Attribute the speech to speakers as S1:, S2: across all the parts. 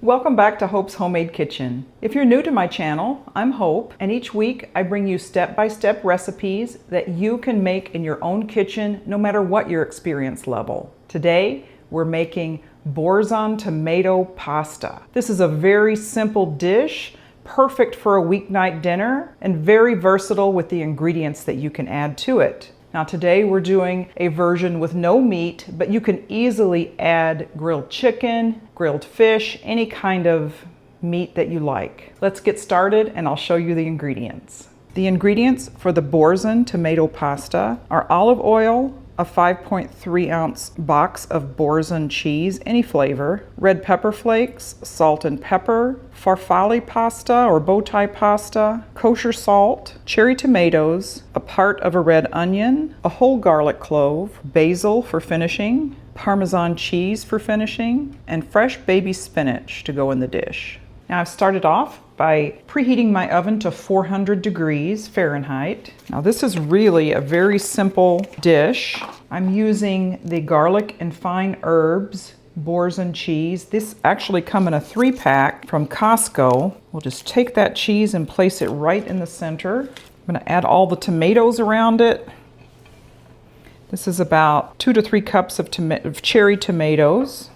S1: Welcome back to Hope's Homemade Kitchen. If you're new to my channel, I'm Hope, and each week I bring you step-by-step recipes that you can make in your own kitchen no matter what your experience level. Today, we're making Boursin tomato pasta. This is a very simple dish, perfect for a weeknight dinner, and very versatile with the ingredients that you can add to it. Now today we're doing a version with no meat, but you can easily add grilled chicken, grilled fish, any kind of meat that you like. Let's get started and I'll show you the ingredients. The ingredients for the Boursin tomato pasta are olive oil, a 5.3 ounce box of Boursin cheese, any flavor, red pepper flakes, salt and pepper, farfalle pasta or bow tie pasta, kosher salt, cherry tomatoes, a part of a red onion, a whole garlic clove, basil for finishing, Parmesan cheese for finishing, and fresh baby spinach to go in the dish. Now I've started off by preheating my oven to 400 degrees Fahrenheit. Now this is really a very simple dish. I'm using the garlic and fine herbs Boursin cheese. This actually comes in a 3-pack from Costco. We'll just take that cheese and place it right in the center. I'm going to add all the tomatoes around it. This is about 2 to 3 cups of cherry tomatoes.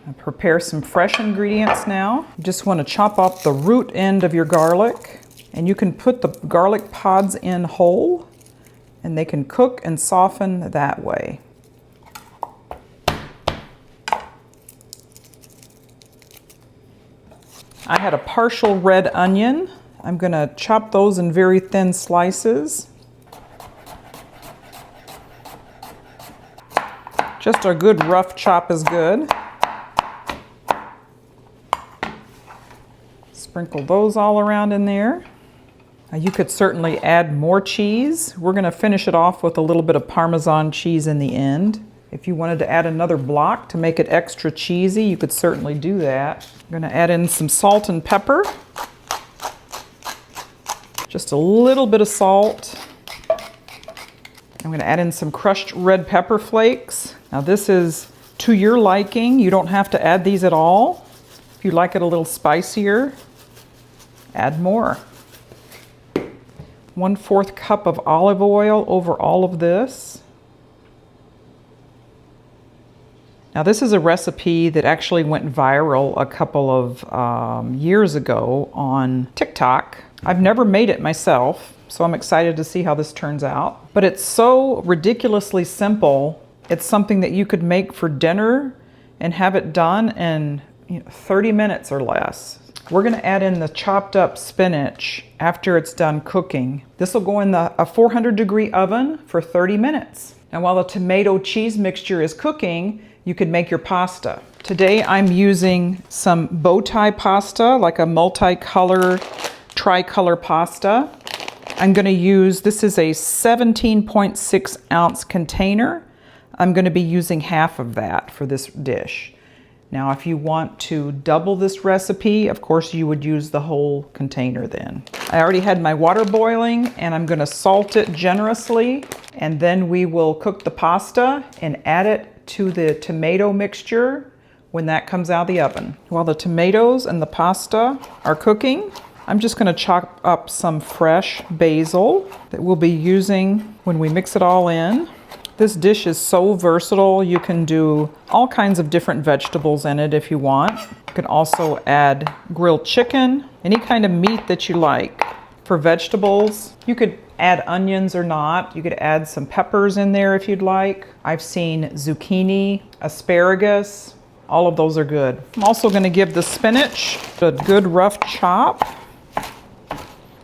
S1: I'll prepare some fresh ingredients now. You just want to chop off the root end of your garlic, and you can put the garlic pods in whole and they can cook and soften that way. I had a partial red onion. I'm going to chop those in very thin slices. Just a good rough chop is good. Sprinkle those all around in there. Now you could certainly add more cheese. We're going to finish it off with a little bit of Parmesan cheese in the end. If you wanted to add another block to make it extra cheesy, you could certainly do that. I'm going to add in some salt and pepper. Just a little bit of salt. I'm going to add in some crushed red pepper flakes. Now this is to your liking. You don't have to add these at all. If you like it a little spicier, add more. 1/4 cup of olive oil over all of this. Now this is a recipe that actually went viral a couple of years ago on TikTok. I've never made it myself, so I'm excited to see how this turns out. But it's so ridiculously simple. It's something that you could make for dinner and have it done in 30 minutes or less. We're going to add in the chopped up spinach after it's done cooking. This will go in a 400-degree oven for 30 minutes. Now while the tomato cheese mixture is cooking, you could make your pasta. Today I'm using some bow tie pasta, like a multicolor, tricolor pasta. I'm going to use, this is a 17.6 ounce container. I'm going to be using half of that for this dish. Now, if you want to double this recipe, of course you would use the whole container then. I already had my water boiling and I'm going to salt it generously, and then we will cook the pasta and add it to the tomato mixture when that comes out of the oven. While the tomatoes and the pasta are cooking, I'm just going to chop up some fresh basil that we'll be using when we mix it all in. This dish is so versatile. You can do all kinds of different vegetables in it if you want. You can also add grilled chicken, any kind of meat that you like. For vegetables, you could add onions or not. You could add some peppers in there if you'd like. I've seen zucchini, asparagus. All of those are good. I'm also going to give the spinach a good rough chop.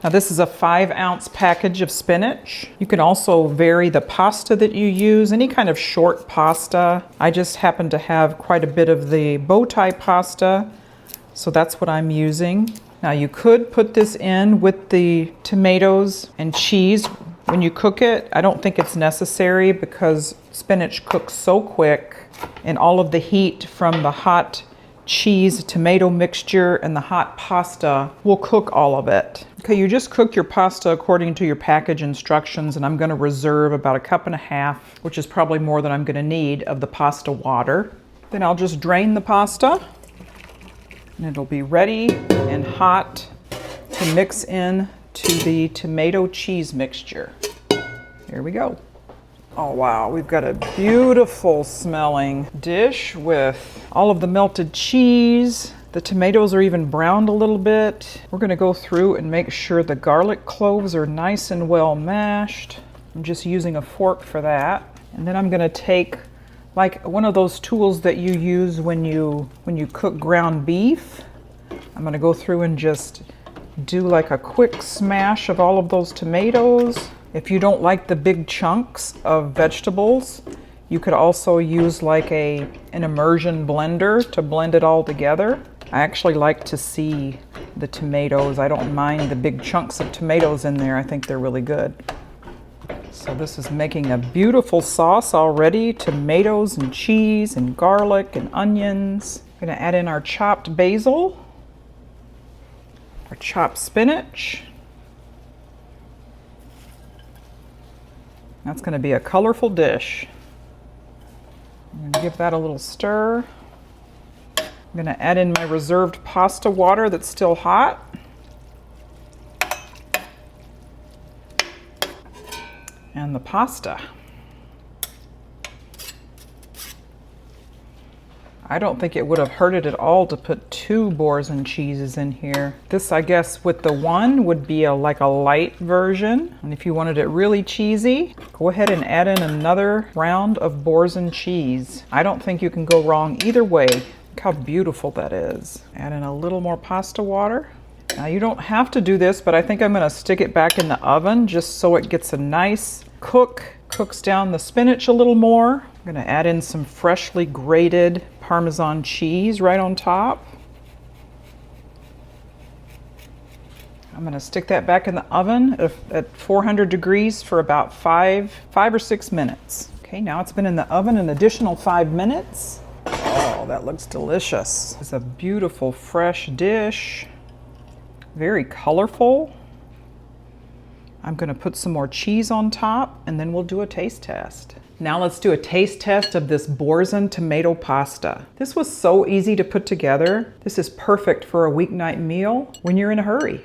S1: Now this is a 5-ounce package of spinach. You can also vary the pasta that you use, any kind of short pasta. I just happen to have quite a bit of the bow tie pasta, so that's what I'm using. Now you could put this in with the tomatoes and cheese when you cook it. I don't think it's necessary because spinach cooks so quick, and all of the heat from the hot cheese tomato mixture and the hot pasta will cook all of it. Okay, you just cook your pasta according to your package instructions, and I'm going to reserve about 1.5 cups, which is probably more than I'm going to need, of the pasta water. Then I'll just drain the pasta And it'll be ready and hot to mix in to the tomato cheese mixture. Here we go. Oh wow, we've got a beautiful smelling dish with all of the melted cheese. The tomatoes are even browned a little bit. We're gonna go through and make sure the garlic cloves are nice and well mashed. I'm just using a fork for that. And then I'm gonna take like one of those tools that you use when you cook ground beef. I'm gonna go through and just do like a quick smash of all of those tomatoes. If you don't like the big chunks of vegetables, you could also use like an immersion blender to blend it all together. I actually like to see the tomatoes. I don't mind the big chunks of tomatoes in there. I think they're really good. So this is making a beautiful sauce already. Tomatoes and cheese and garlic and onions. I'm gonna add in our chopped basil, our chopped spinach. That's going to be a colorful dish. I'm going to give that a little stir. I'm going to add in my reserved pasta water that's still hot. And the pasta. I don't think it would have hurted at all to put 2 Boursin cheeses in here. This, I guess, with the one would be like a light version. And if you wanted it really cheesy, go ahead and add in another round of Boursin cheese. I don't think you can go wrong either way. Look how beautiful that is. Add in a little more pasta water. Now you don't have to do this, but I think I'm gonna stick it back in the oven just so it gets a nice cook. Cooks down the spinach a little more. I'm gonna add in some freshly grated Parmesan cheese right on top. I'm gonna stick that back in the oven at 400 degrees for about 5 or 6 minutes. Okay, now it's been in the oven an additional 5 minutes. Oh, that looks delicious. It's a beautiful fresh dish. Very colorful. I'm gonna put some more cheese on top and then we'll do a taste test. Now let's do a taste test of this Boursin tomato pasta. This was so easy to put together. This is perfect for a weeknight meal when you're in a hurry.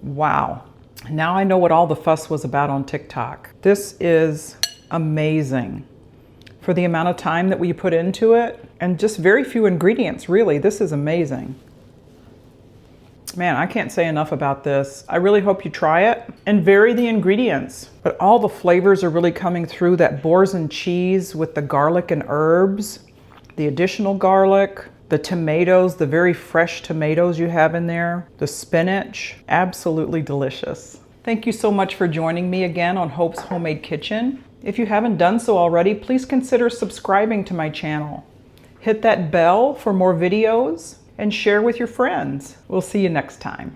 S1: Wow. Now I know what all the fuss was about on TikTok. This is amazing. For the amount of time that we put into it and just very few ingredients, really, this is amazing. Man, I can't say enough about this. I really hope you try it and vary the ingredients. But all the flavors are really coming through that Boursin cheese with the garlic and herbs, the additional garlic, the tomatoes, the very fresh tomatoes you have in there, the spinach, absolutely delicious. Thank you so much for joining me again on Hope's Homemade Kitchen. If you haven't done so already, please consider subscribing to my channel. Hit that bell for more videos and share with your friends. We'll see you next time.